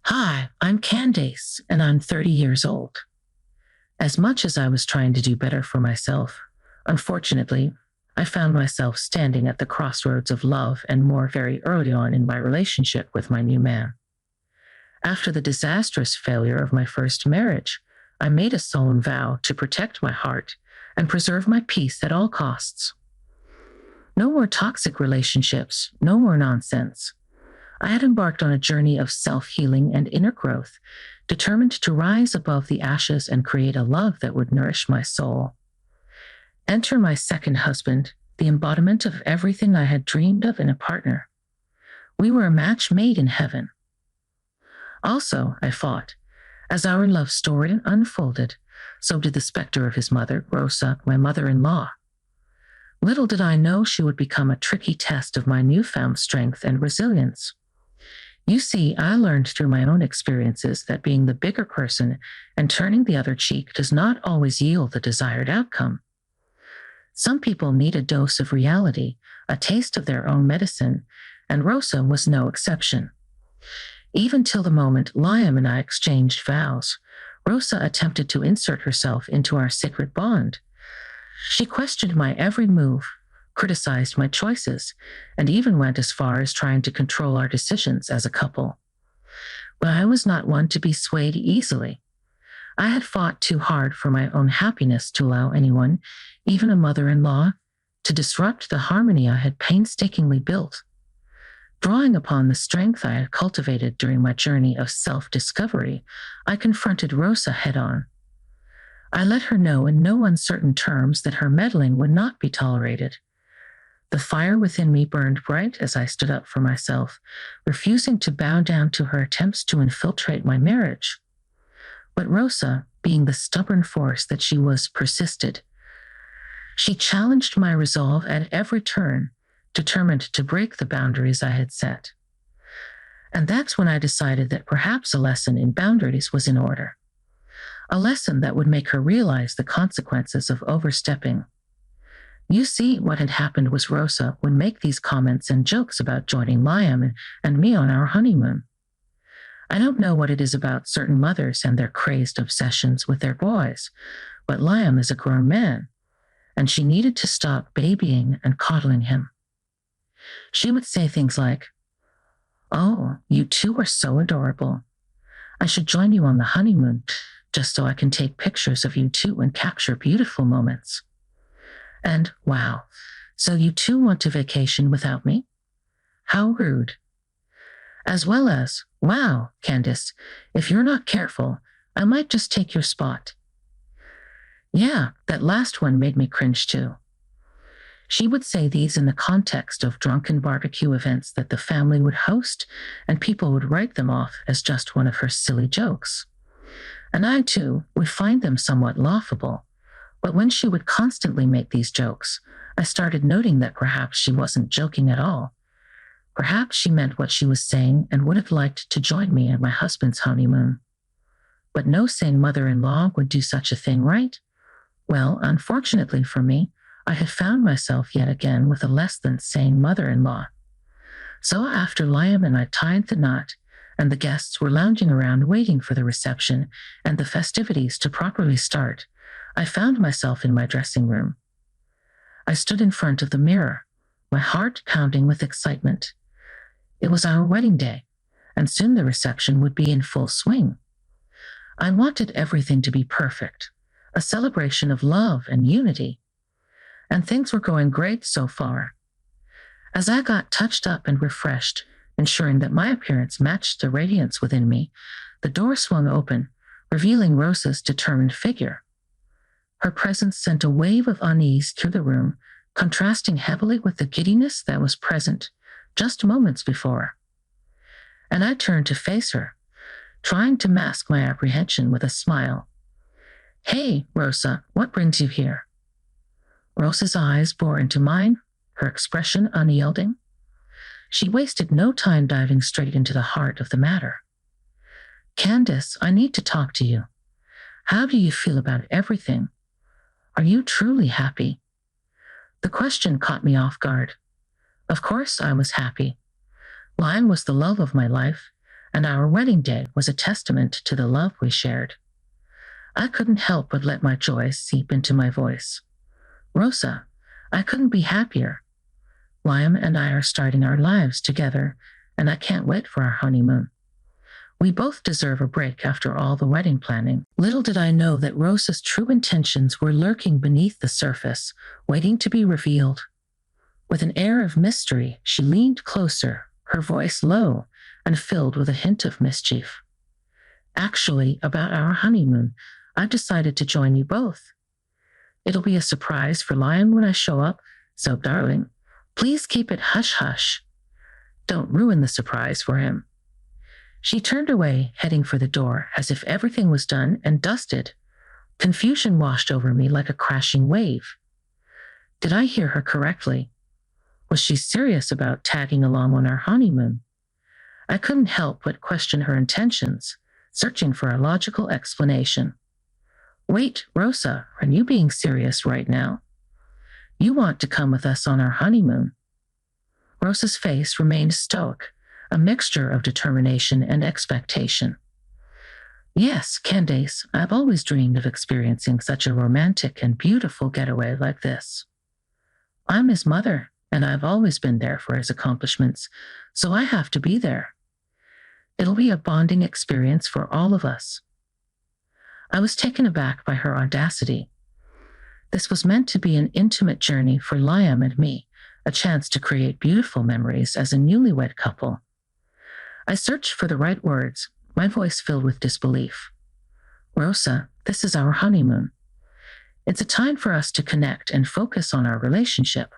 Hi, I'm Candace, and I'm 30 years old. As much as I was trying to do better for myself, unfortunately, I found myself standing at the crossroads of love and more very early on in my relationship with my new man. After the disastrous failure of my first marriage, I made a solemn vow to protect my heart and preserve my peace at all costs. No more toxic relationships, no more nonsense. I had embarked on a journey of self-healing and inner growth, determined to rise above the ashes and create a love that would nourish my soul. Enter my second husband, the embodiment of everything I had dreamed of in a partner. We were a match made in heaven. Also, I thought, as our love story unfolded, so did the specter of his mother, Rosa, my mother-in-law. Little did I know she would become a tricky test of my newfound strength and resilience. You see, I learned through my own experiences that being the bigger person and turning the other cheek does not always yield the desired outcome. Some people need a dose of reality, a taste of their own medicine, and Rosa was no exception. Even till the moment Liam and I exchanged vows, Rosa attempted to insert herself into our sacred bond. She questioned my every move, criticized my choices, and even went as far as trying to control our decisions as a couple. But I was not one to be swayed easily. I had fought too hard for my own happiness to allow anyone, even a mother-in-law, to disrupt the harmony I had painstakingly built. Drawing upon the strength I had cultivated during my journey of self-discovery, I confronted Rosa head-on. I let her know in no uncertain terms that her meddling would not be tolerated. The fire within me burned bright as I stood up for myself, refusing to bow down to her attempts to infiltrate my marriage. But Rosa, being the stubborn force that she was, persisted. She challenged my resolve at every turn, determined to break the boundaries I had set. And that's when I decided that perhaps a lesson in boundaries was in order. A lesson that would make her realize the consequences of overstepping. You see, what had happened was Rosa would make these comments and jokes about joining Liam and me on our honeymoon. I don't know what it is about certain mothers and their crazed obsessions with their boys, but Liam is a grown man, and she needed to stop babying and coddling him. She would say things like, "Oh, you two are so adorable. I should join you on the honeymoon, just so I can take pictures of you two and capture beautiful moments." And, "Wow, so you two want to vacation without me? How rude." As well as, "Wow, Candace, if you're not careful, I might just take your spot." Yeah, that last one made me cringe too. She would say these in the context of drunken barbecue events that the family would host, and people would write them off as just one of her silly jokes. And I, too, would find them somewhat laughable. But when she would constantly make these jokes, I started noting that perhaps she wasn't joking at all. Perhaps she meant what she was saying and would have liked to join me at my husband's honeymoon. But no sane mother-in-law would do such a thing, right? Well, unfortunately for me, I had found myself yet again with a less than sane mother-in-law. So after Liam and I tied the knot, and the guests were lounging around waiting for the reception and the festivities to properly start, I found myself in my dressing room. I stood in front of the mirror, my heart pounding with excitement. It was our wedding day, and soon the reception would be in full swing. I wanted everything to be perfect, a celebration of love and unity. And things were going great so far. As I got touched up and refreshed, ensuring that my appearance matched the radiance within me, the door swung open, revealing Rosa's determined figure. Her presence sent a wave of unease through the room, contrasting heavily with the giddiness that was present just moments before. And I turned to face her, trying to mask my apprehension with a smile. "Hey, Rosa, what brings you here?" Rosa's eyes bore into mine, her expression unyielding. She wasted no time diving straight into the heart of the matter. "Candace, I need to talk to you. How do you feel about everything? Are you truly happy?" The question caught me off guard. Of course I was happy. Lion was the love of my life, and our wedding day was a testament to the love we shared. I couldn't help but let my joy seep into my voice. Rosa, I couldn't be happier. Liam and I are starting our lives together, and I can't wait for our honeymoon. We both deserve a break after all the wedding planning. Little did I know that Rosa's true intentions were lurking beneath the surface, waiting to be revealed. With an air of mystery, she leaned closer, her voice low and filled with a hint of mischief. Actually, about our honeymoon, I've decided to join you both. It'll be a surprise for Liam when I show up, so darling, please keep it hush-hush. Don't ruin the surprise for him. She turned away, heading for the door, as if everything was done and dusted. Confusion washed over me like a crashing wave. Did I hear her correctly? Was she serious about tagging along on our honeymoon? I couldn't help but question her intentions, searching for a logical explanation. Wait, Rosa, are you being serious right now? You want to come with us on our honeymoon? Rosa's face remained stoic, a mixture of determination and expectation. Yes, Candace, I've always dreamed of experiencing such a romantic and beautiful getaway like this. I'm his mother, and I've always been there for his accomplishments, so I have to be there. It'll be a bonding experience for all of us. I was taken aback by her audacity. This was meant to be an intimate journey for Liam and me, a chance to create beautiful memories as a newlywed couple. I searched for the right words, my voice filled with disbelief. Rosa, this is our honeymoon. It's a time for us to connect and focus on our relationship.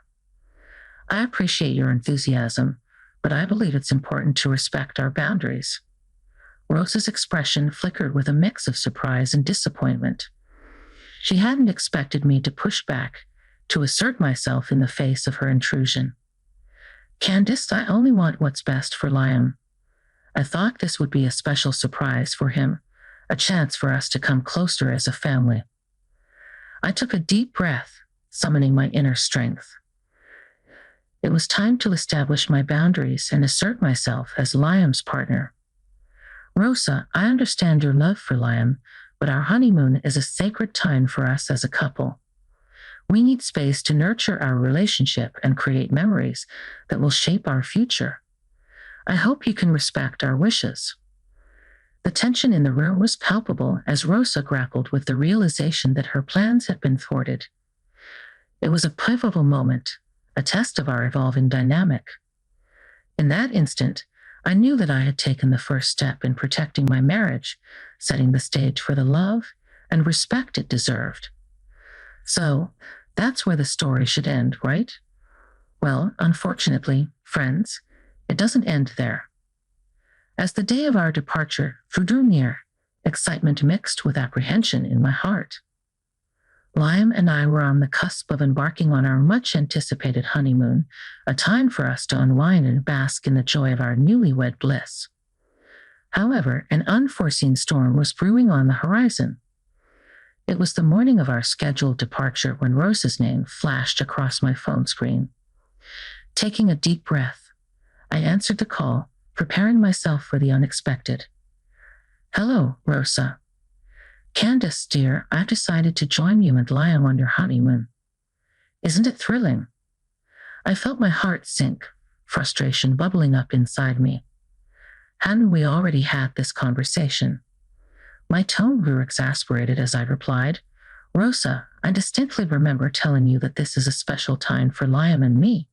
I appreciate your enthusiasm, but I believe it's important to respect our boundaries. Rosa's expression flickered with a mix of surprise and disappointment. She hadn't expected me to push back, to assert myself in the face of her intrusion. Candace, I only want what's best for Liam. I thought this would be a special surprise for him, a chance for us to come closer as a family. I took a deep breath, summoning my inner strength. It was time to establish my boundaries and assert myself as Liam's partner. Rosa, I understand your love for Liam, but our honeymoon is a sacred time for us as a couple. We need space to nurture our relationship and create memories that will shape our future. I hope you can respect our wishes. The tension in the room was palpable as Rosa grappled with the realization that her plans had been thwarted. It was a pivotal moment, a test of our evolving dynamic. In that instant, I knew that I had taken the first step in protecting my marriage, setting the stage for the love and respect it deserved. So, that's where the story should end, right? Well, unfortunately, friends, it doesn't end there. As the day of our departure drew near, excitement mixed with apprehension in my heart. Liam and I were on the cusp of embarking on our much-anticipated honeymoon, a time for us to unwind and bask in the joy of our newlywed bliss. However, an unforeseen storm was brewing on the horizon. It was the morning of our scheduled departure when Rosa's name flashed across my phone screen. Taking a deep breath, I answered the call, preparing myself for the unexpected. Hello, Rosa. Candace, dear, I've decided to join you and Liam on your honeymoon. Isn't it thrilling? I felt my heart sink, frustration bubbling up inside me. Hadn't we already had this conversation? My tone grew exasperated as I replied, Rosa, I distinctly remember telling you that this is a special time for Liam and me.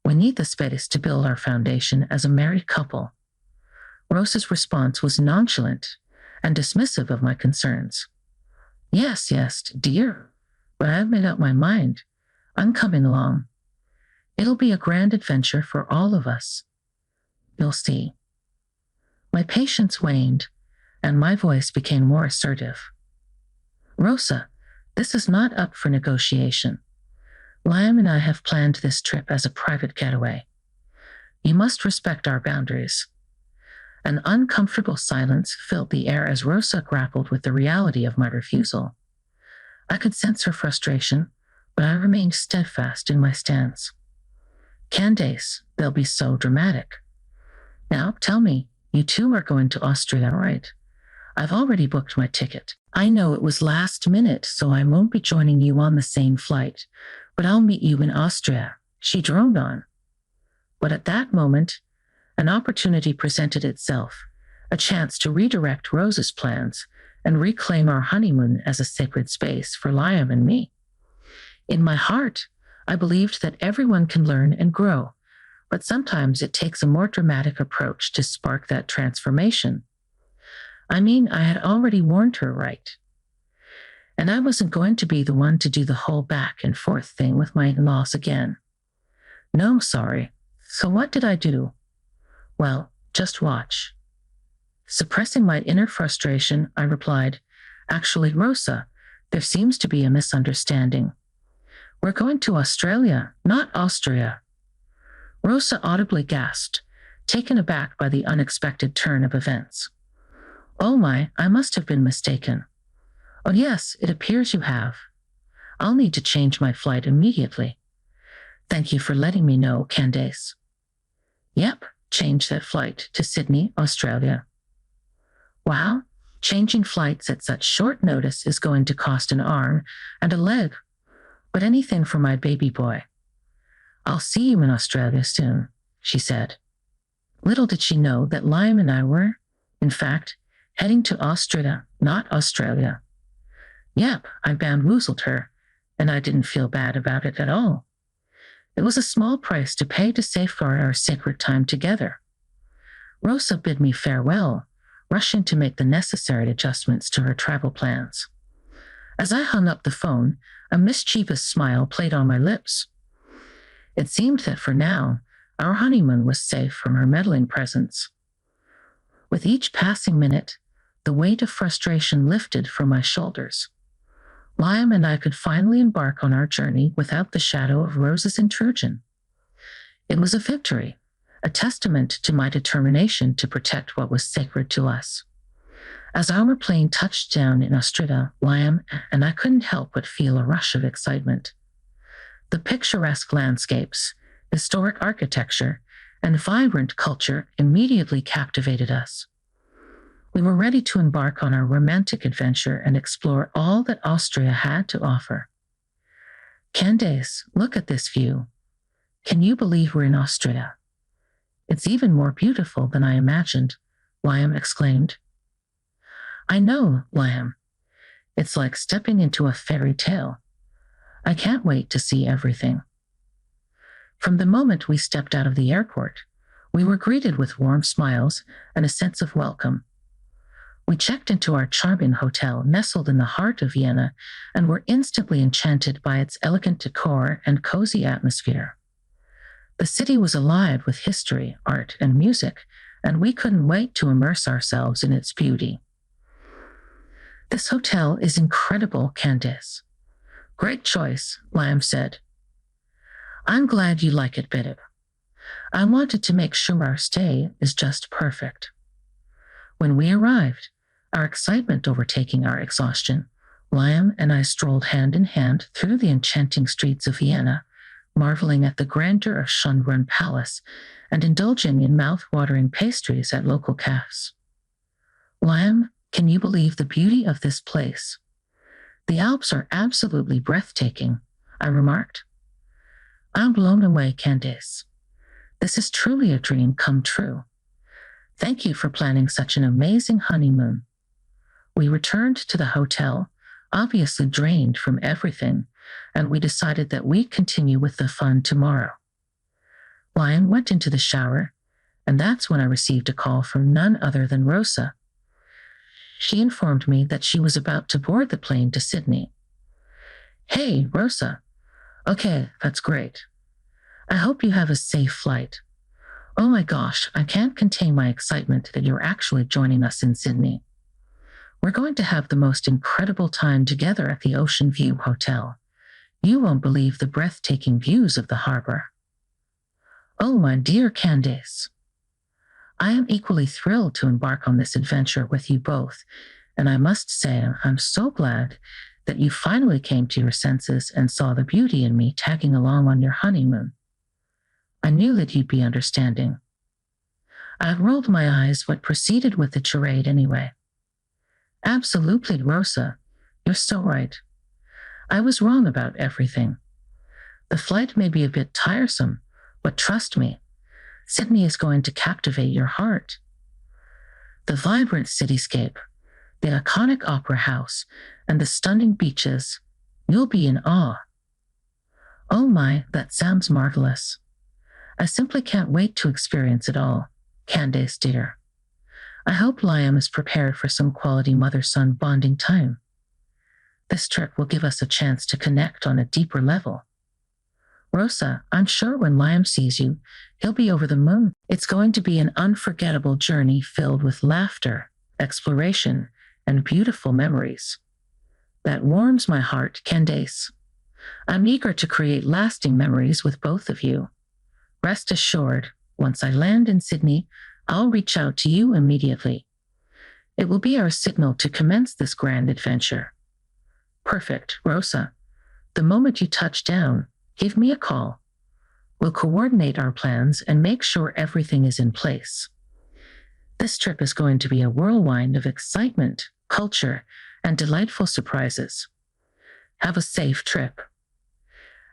We need the space to build our foundation as a married couple. Rosa's response was nonchalant and dismissive of my concerns. Yes, dear, but I've made up my mind. I'm coming along. It'll be a grand adventure for all of us. You'll see. My patience waned, and my voice became more assertive. Rosa, this is not up for negotiation. Liam and I have planned this trip as a private getaway. You must respect our boundaries. An uncomfortable silence filled the air as Rosa grappled with the reality of my refusal. I could sense her frustration, but I remained steadfast in my stance. Candace, they'll be so dramatic. Now, tell me, You two are going to Austria, right? I've already booked my ticket. I know it was last minute, so I won't be joining you on the same flight, but I'll meet you in Austria, she droned on. But at that moment, an opportunity presented itself, a chance to redirect Rose's plans and reclaim our honeymoon as a sacred space for Liam and me. In my heart, I believed that everyone can learn and grow, but sometimes it takes a more dramatic approach to spark that transformation. I mean, I had already warned her, right? And I wasn't going to be the one to do the whole back and forth thing with my in-laws again. No, sorry. So what did I do? Well, just watch. Suppressing my inner frustration, I replied, Actually, Rosa, there seems to be a misunderstanding. We're going to Australia, not Austria. Rosa audibly gasped, taken aback by the unexpected turn of events. Oh my, I must have been mistaken. Oh yes, it appears you have. I'll need to change my flight immediately. Thank you for letting me know, Candace. Yep, change that flight to Sydney, Australia. Wow, changing flights at such short notice is going to cost an arm and a leg, but anything for my baby boy. I'll see you in Australia soon, she said. Little did she know that Liam and I were, in fact, heading to Austria, not Australia. Yep, I bamboozled her, and I didn't feel bad about it at all. It was a small price to pay to safeguard our sacred time together. Rosa bid me farewell, rushing to make the necessary adjustments to her travel plans. As I hung up the phone, a mischievous smile played on my lips. It seemed that for now, our honeymoon was safe from her meddling presence. With each passing minute, the weight of frustration lifted from my shoulders. Liam and I could finally embark on our journey without the shadow of Rose's intrusion. It was a victory, a testament to my determination to protect what was sacred to us. As our plane touched down in Austria, Liam and I couldn't help but feel a rush of excitement. The picturesque landscapes, historic architecture, and vibrant culture immediately captivated us. We were ready to embark on our romantic adventure and explore all that Austria had to offer. Candace, look at this view. Can you believe we're in Austria? It's even more beautiful than I imagined, Liam exclaimed. I know, Liam. It's like stepping into a fairy tale. I can't wait to see everything. From the moment we stepped out of the airport, we were greeted with warm smiles and a sense of welcome. We checked into our charming hotel nestled in the heart of Vienna and were instantly enchanted by its elegant decor and cozy atmosphere. The city was alive with history, art, and music, and we couldn't wait to immerse ourselves in its beauty. This hotel is incredible, Candace. Great choice, Liam said. I'm glad you like it, babe. I wanted to make sure our stay is just perfect. When we arrived, our excitement overtaking our exhaustion, Liam and I strolled hand in hand through the enchanting streets of Vienna, marveling at the grandeur of Schönbrunn Palace and indulging in mouth-watering pastries at local cafes. Liam, can you believe the beauty of this place? The Alps are absolutely breathtaking, I remarked. I'm blown away, Candace. This is truly a dream come true. Thank you for planning such an amazing honeymoon. We returned to the hotel, obviously drained from everything, and we decided that we'd continue with the fun tomorrow. Liam went into the shower, and that's when I received a call from none other than Rosa. She informed me that she was about to board the plane to Sydney. Hey, Rosa. Okay, that's great. I hope you have a safe flight. Oh my gosh, I can't contain my excitement that you're actually joining us in Sydney. We're going to have the most incredible time together at the Ocean View Hotel. You won't believe the breathtaking views of the harbor. Oh, my dear Candace. I am equally thrilled to embark on this adventure with you both, and I must say I'm so glad that you finally came to your senses and saw the beauty in me tagging along on your honeymoon. I knew that you'd be understanding. I rolled my eyes but proceeded with the charade anyway. Absolutely, Rosa. You're so right. I was wrong about everything. The flight may be a bit tiresome, but trust me, Sydney is going to captivate your heart. The vibrant cityscape, the iconic opera house, and the stunning beaches, you'll be in awe. Oh my, that sounds marvelous. I simply can't wait to experience it all, Candace dear. I hope Liam is prepared for some quality mother-son bonding time. This trip will give us a chance to connect on a deeper level. Rosa, I'm sure when Liam sees you, he'll be over the moon. It's going to be an unforgettable journey filled with laughter, exploration, and beautiful memories. That warms my heart, Candace. I'm eager to create lasting memories with both of you. Rest assured, once I land in Sydney, I'll reach out to you immediately. It will be our signal to commence this grand adventure. Perfect, Rosa. The moment you touch down, give me a call. We'll coordinate our plans and make sure everything is in place. This trip is going to be a whirlwind of excitement, culture, and delightful surprises. Have a safe trip.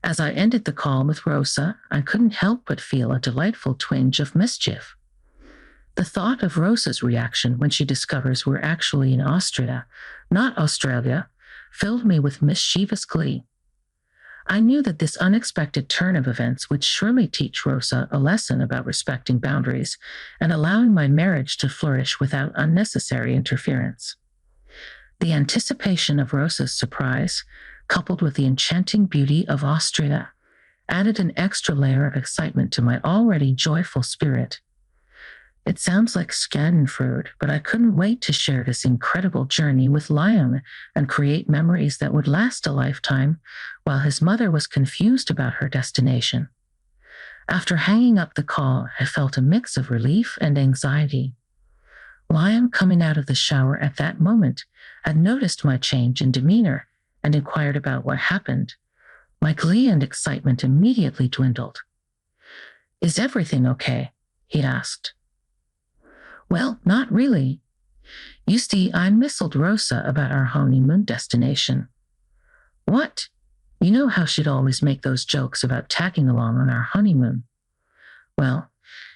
As I ended the call with Rosa, I couldn't help but feel a delightful twinge of mischief. The thought of Rosa's reaction when she discovers we're actually in Austria, not Australia, filled me with mischievous glee. I knew that this unexpected turn of events would surely teach Rosa a lesson about respecting boundaries and allowing my marriage to flourish without unnecessary interference. The anticipation of Rosa's surprise, coupled with the enchanting beauty of Austria, added an extra layer of excitement to my already joyful spirit. It sounds like schadenfreude, but I couldn't wait to share this incredible journey with Liam and create memories that would last a lifetime while his mother was confused about her destination. After hanging up the call, I felt a mix of relief and anxiety. Liam, coming out of the shower at that moment, had noticed my change in demeanor and inquired about what happened. My glee and excitement immediately dwindled. "Is everything okay?" he asked. "Well, not really. You see, I missiled Rosa about our honeymoon destination." "What? You know how she'd always make those jokes about tagging along on our honeymoon." "Well,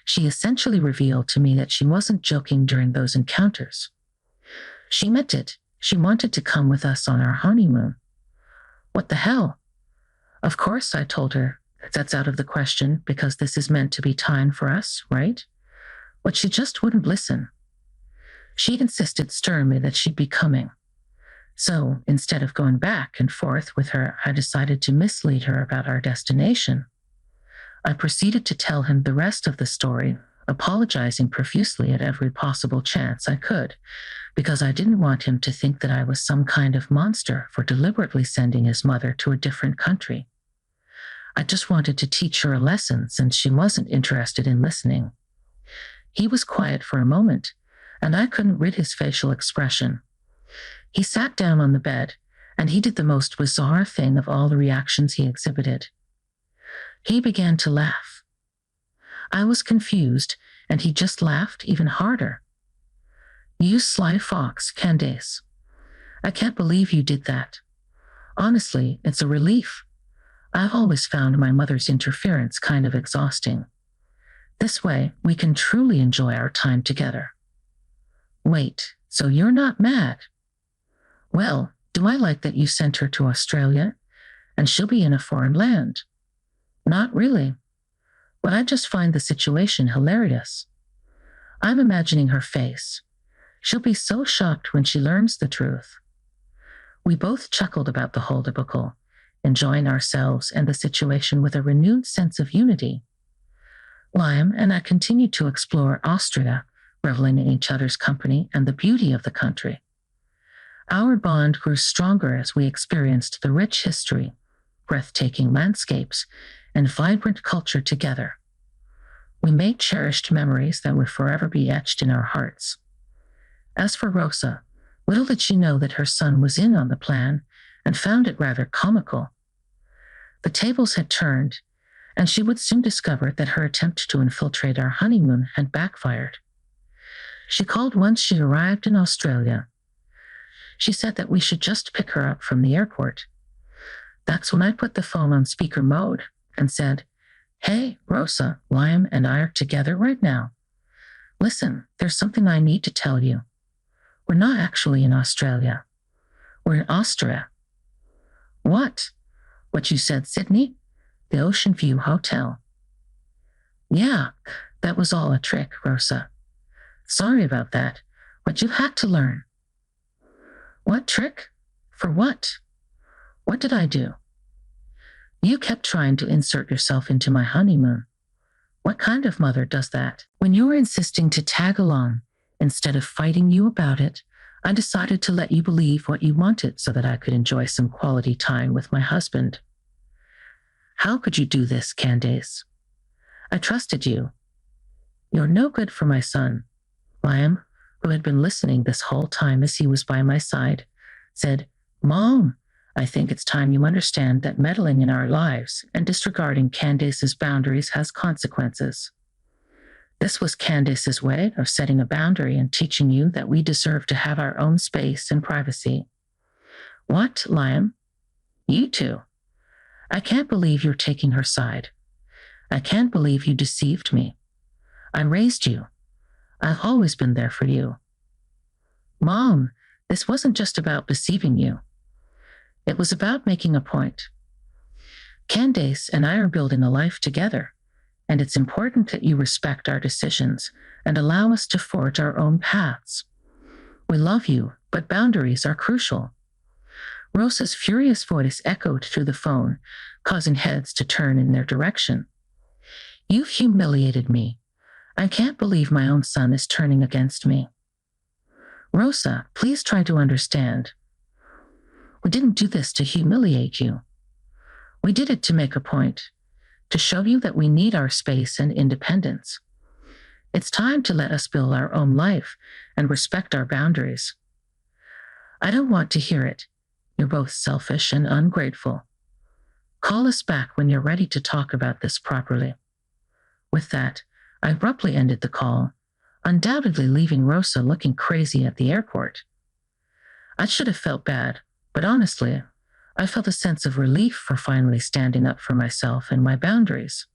she essentially revealed to me that she wasn't joking during those encounters. She meant it. She wanted to come with us on our honeymoon." "What the hell?" "Of course," I told her, "that's out of the question because this is meant to be time for us, right?" But she just wouldn't listen. She'd insisted sternly that she'd be coming. So instead of going back and forth with her, I decided to mislead her about our destination. I proceeded to tell him the rest of the story, apologizing profusely at every possible chance I could, because I didn't want him to think that I was some kind of monster for deliberately sending his mother to a different country. I just wanted to teach her a lesson since she wasn't interested in listening. He was quiet for a moment, and I couldn't read his facial expression. He sat down on the bed, and he did the most bizarre thing of all the reactions he exhibited. He began to laugh. I was confused, and he just laughed even harder. "You sly fox, Candace. I can't believe you did that. Honestly, it's a relief. I've always found my mother's interference kind of exhausting. This way, we can truly enjoy our time together." "Wait, so you're not mad?" "Well, do I like that you sent her to Australia? And she'll be in a foreign land." "Not really. But I just find the situation hilarious. I'm imagining her face. She'll be so shocked when she learns the truth." We both chuckled about the whole debacle, enjoying ourselves and the situation with a renewed sense of unity. Liam and I continued to explore Austria, reveling in each other's company and the beauty of the country. Our bond grew stronger as we experienced the rich history, breathtaking landscapes, and vibrant culture together. We made cherished memories that would forever be etched in our hearts. As for Rosa, little did she know that her son was in on the plan and found it rather comical. The tables had turned, and she would soon discover that her attempt to infiltrate our honeymoon had backfired. She called once she arrived in Australia. She said that we should just pick her up from the airport. That's when I put the phone on speaker mode and said, "Hey, Rosa, Liam and I are together right now. Listen, there's something I need to tell you. We're not actually in Australia. We're in Austria." "What? What you said, Sydney? The Ocean View Hotel." "Yeah, that was all a trick, Rosa. Sorry about that, but you had to learn." "What trick? For what? What did I do?" "You kept trying to insert yourself into my honeymoon. What kind of mother does that?" "When you were insisting to tag along, instead of fighting you about it, I decided to let you believe what you wanted so that I could enjoy some quality time with my husband." "How could you do this, Candace? I trusted you." "You're no good for my son." Liam, who had been listening this whole time as he was by my side, said, "Mom, I think it's time you understand that meddling in our lives and disregarding Candace's boundaries has consequences." This was Candace's way of setting a boundary and teaching you that we deserve to have our own space and privacy. "What, Liam? You two? I can't believe you're taking her side. I can't believe you deceived me. I raised you. I've always been there for you." "Mom, this wasn't just about deceiving you. It was about making a point. Candace and I are building a life together, and it's important that you respect our decisions and allow us to forge our own paths. We love you, but boundaries are crucial." Rosa's furious voice echoed through the phone, causing heads to turn in their direction. "You've humiliated me. I can't believe my own son is turning against me." "Rosa, please try to understand. We didn't do this to humiliate you. We did it to make a point, to show you that we need our space and independence. It's time to let us build our own life and respect our boundaries." "I don't want to hear it. You're both selfish and ungrateful. Call us back when you're ready to talk about this properly." With that, I abruptly ended the call, undoubtedly leaving Rosa looking crazy at the airport. I should have felt bad, but honestly, I felt a sense of relief for finally standing up for myself and my boundaries.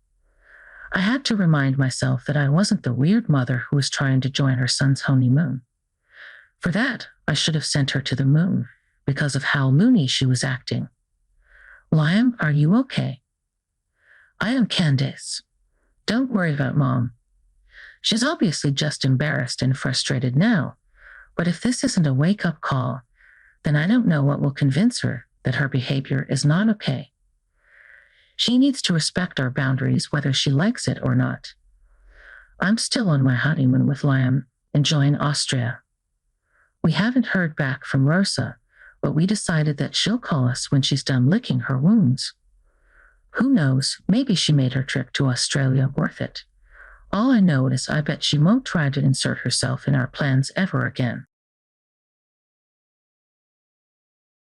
I had to remind myself that I wasn't the weird mother who was trying to join her son's honeymoon. For that, I should have sent her to the moon because of how loony she was acting. "Liam, are you okay?" "I am Candace. Don't worry about Mom. She's obviously just embarrassed and frustrated now, but if this isn't a wake-up call, then I don't know what will convince her that her behavior is not okay. She needs to respect our boundaries whether she likes it or not. I'm still on my honeymoon with Liam, enjoying Austria. We haven't heard back from Rosa, but we decided that she'll call us when she's done licking her wounds. Who knows, maybe she made her trip to Australia worth it. All I know is I bet she won't try to insert herself in our plans ever again."